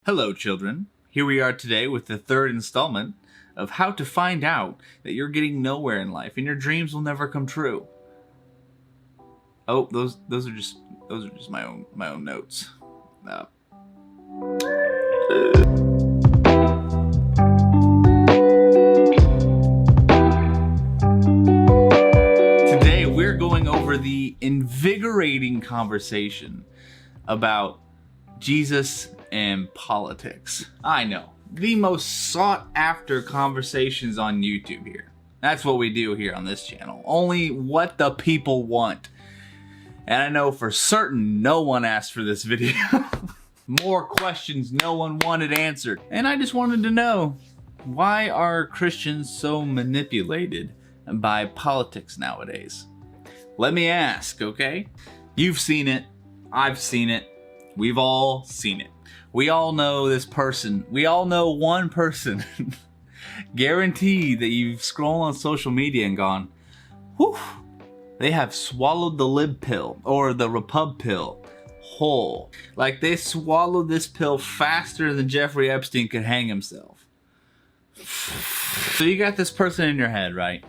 Hello, children. Here we are today with the third installment of how to find out that you're getting nowhere in life and your dreams will never come true. Oh, those are just my own notes. Today we're going over the invigorating conversation about Jesus and politics. I know, the most sought after conversations on YouTube here. That's what we do here on this channel. Only what the people want. And I know for certain no one asked for this video. More questions no one wanted answered. And I just wanted to know, why are Christians so manipulated by politics nowadays? Let me ask, okay? You've seen it. I've seen it. We've all seen it. We all know this person. We all know one person. Guaranteed that you've scrolled on social media and gone, whew, they have swallowed the lib pill or the repub pill whole. Like they swallowed this pill faster than Jeffrey Epstein could hang himself. So you got this person in your head, right?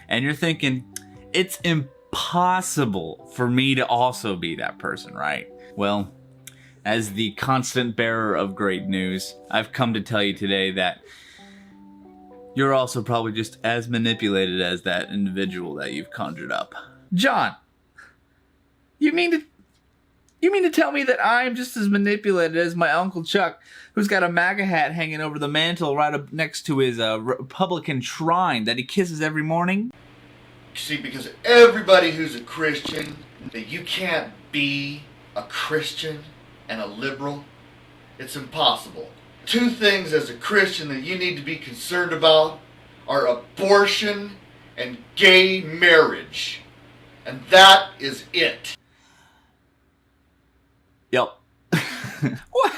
And you're thinking, it's impossible for me to also be that person, right? Well, as the constant bearer of great news, I've come to tell you today that you're also probably just as manipulated as that individual that you've conjured up. John, you mean to tell me that I'm just as manipulated as my Uncle Chuck, who's got a MAGA hat hanging over the mantle right up next to his Republican shrine that he kisses every morning? You see, because everybody who's a Christian, that you can't be a Christian and a liberal, it's impossible. Two things as a Christian that you need to be concerned about are abortion and gay marriage. And that is it. Yep. What?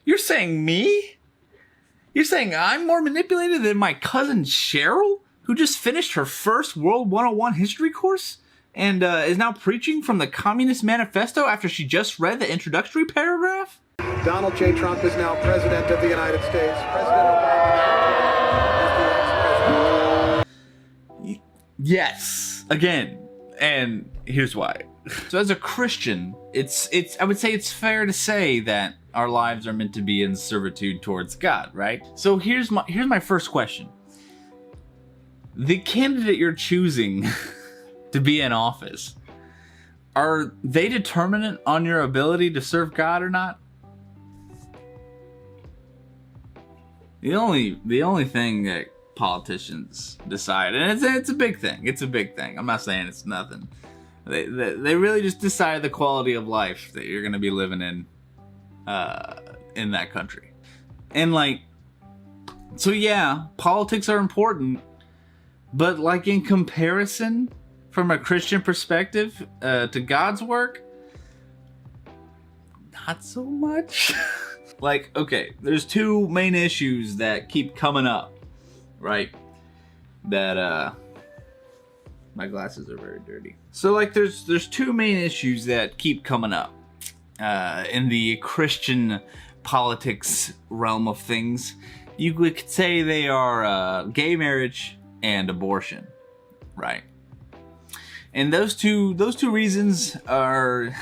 You're saying me? You're saying I'm more manipulated than my cousin Cheryl, who just finished her first World 101 history course? And is now preaching from the Communist Manifesto after she just read the introductory paragraph? Donald J. Trump is now President of the United States. President Obama is the ex-president. Yes, again, and here's why. So as a Christian, I would say it's fair to say that our lives are meant to be in servitude towards God, right? So here's my first question. The candidate you're choosing to be in office, are they determinant on your ability to serve God or not? The only thing that politicians decide, and it's a big thing. It's a big thing. I'm not saying it's nothing. They really just decide the quality of life that you're going to be living in that country. And so yeah, politics are important, but in comparison, from a Christian perspective, to God's work, not so much. Okay, there's two main issues that keep coming up, right? That, my glasses are very dirty. So, there's two main issues that keep coming up in the Christian politics realm of things. You could say they are gay marriage and abortion, right? And those two reasons are,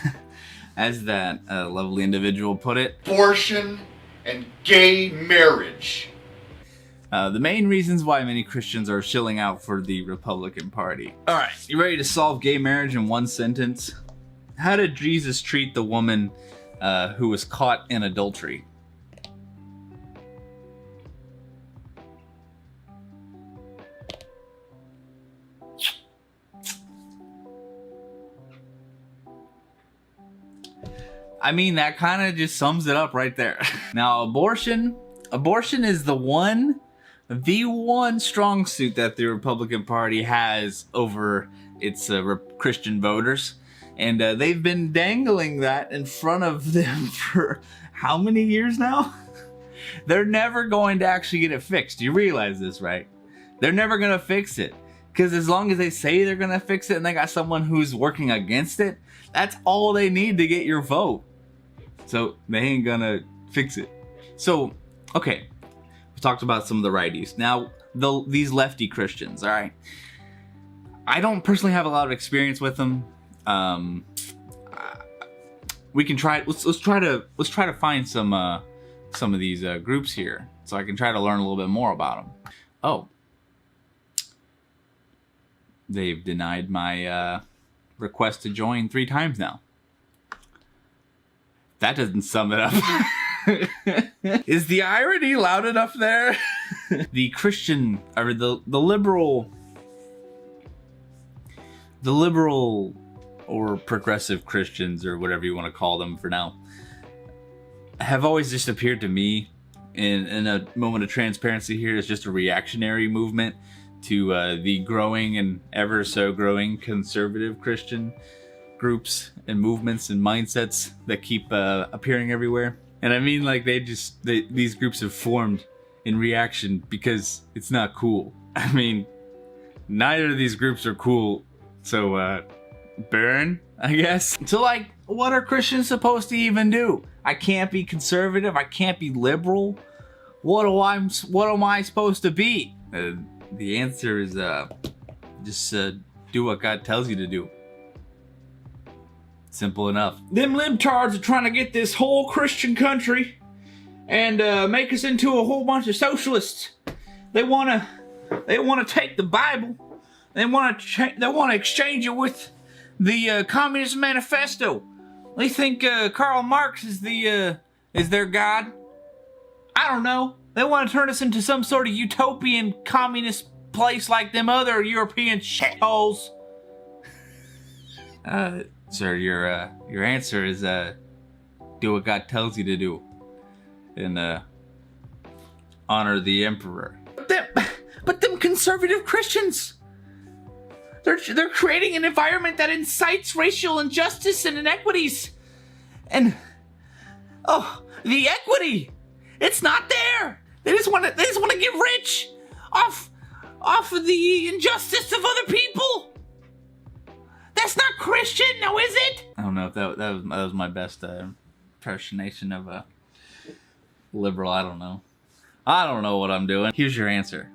as that lovely individual put it, abortion and gay marriage. The main reasons why many Christians are shilling out for the Republican Party. All right, you ready to solve gay marriage in one sentence? How did Jesus treat the woman who was caught in adultery? I mean, that kind of just sums it up right there. Now, abortion is the one strong suit that the Republican Party has over its Christian voters. And they've been dangling that in front of them for how many years now? They're never going to actually get it fixed. You realize this, right? They're never going to fix it. Because as long as they say they're going to fix it and they got someone who's working against it, that's all they need to get your vote. So they ain't gonna fix it. So, okay, we talked about some of the righties. Now, these lefty Christians, all right? I don't personally have a lot of experience with them. We can try. Let's try to find some of these groups here, so I can try to learn a little bit more about them. Oh, they've denied my request to join 3 times now. That doesn't sum it up. Is the irony loud enough there? The Christian, or the liberal or progressive Christians, or whatever you want to call them for now, have always just appeared to me, in a moment of transparency here, as just a reactionary movement to the growing and ever so growing conservative Christian groups and movements and mindsets that keep appearing everywhere. And I mean, like, these groups have formed in reaction because it's not cool. I mean, neither of these groups are cool, so burn, I guess. So, like, what are Christians supposed to even do? I can't be conservative. I can't be liberal. What am I supposed to be? The answer is just do what God tells you to do. Simple enough. Them libtards are trying to get this whole Christian country and make us into a whole bunch of socialists. They wanna take the Bible. They wanna exchange it with the Communist Manifesto. They think Karl Marx is their god. I don't know. They want to turn us into some sort of utopian communist place like them other European shitholes. Sir, your answer is do what God tells you to do, and honor the emperor. But them conservative Christians, they're creating an environment that incites racial injustice and inequities, and the equity, it's not there. They just want to get rich off of the injustice of other people. That's not Christian, now is it? I don't know if that was my best impersonation of a liberal. I don't know what I'm doing. Here's your answer.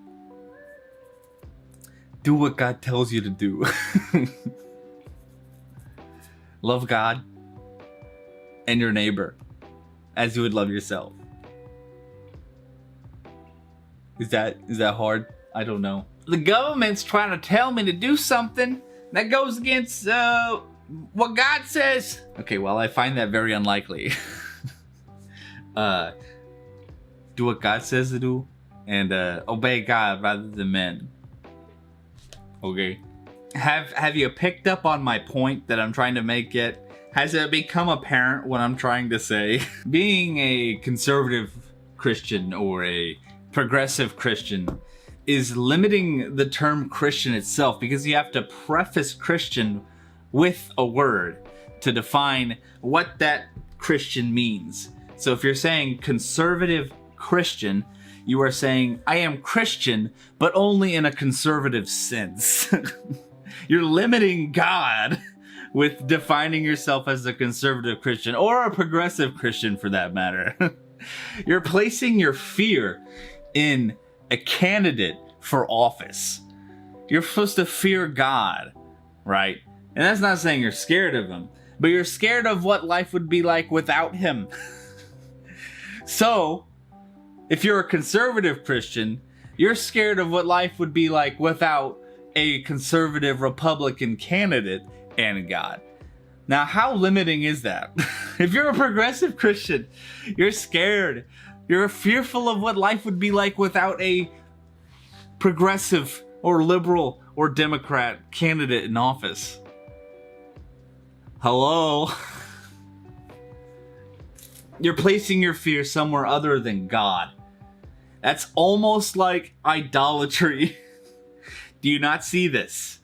Do what God tells you to do. Love God and your neighbor as you would love yourself. Is that hard? I don't know. The government's trying to tell me to do something that goes against what God says. Okay, well, I find that very unlikely. Do what God says to do, and obey God rather than men. Okay. Have you picked up on my point that I'm trying to make yet? Has it become apparent what I'm trying to say? Being a conservative Christian or a progressive Christian is limiting the term Christian itself, because you have to preface Christian with a word to define what that Christian means. So if you're saying conservative Christian, you are saying I am Christian, but only in a conservative sense. You're limiting God with defining yourself as a conservative Christian, or a progressive Christian for that matter. You're placing your fear in a candidate for office. You're supposed to fear God, right? And that's not saying you're scared of him, but you're scared of what life would be like without him. So, if you're a conservative Christian, you're scared of what life would be like without a conservative Republican candidate and God. Now, how limiting is that? If you're a progressive Christian, you're scared. You're fearful of what life would be like without a progressive or liberal or Democrat candidate in office. Hello? You're placing your fear somewhere other than God. That's almost like idolatry. Do you not see this?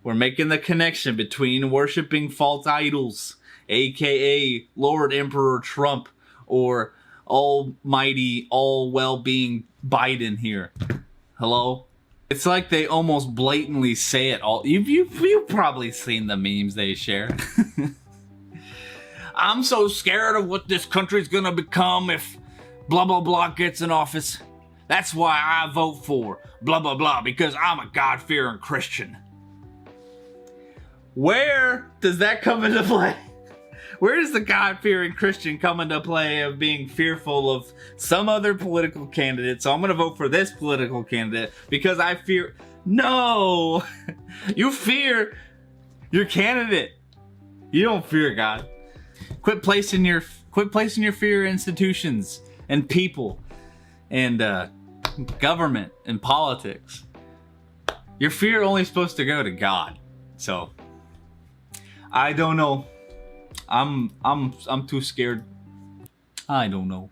We're making the connection between worshiping false idols, aka Lord Emperor Trump, or almighty, all-well-being Biden here. Hello? It's like they almost blatantly say it all. You've probably seen the memes they share. I'm so scared of what this country's gonna become if blah blah blah gets in office. That's why I vote for blah blah blah, because I'm a God-fearing Christian. Where does that come into play? Where does the God-fearing Christian come into play of being fearful of some other political candidate? So I'm going to vote for this political candidate because I fear... No! You fear your candidate. You don't fear God. Quit placing your fear in institutions and people and government and politics. Your fear only supposed to go to God. So I don't know. I'm too scared. I don't know.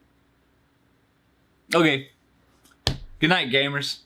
Okay. Good night, gamers.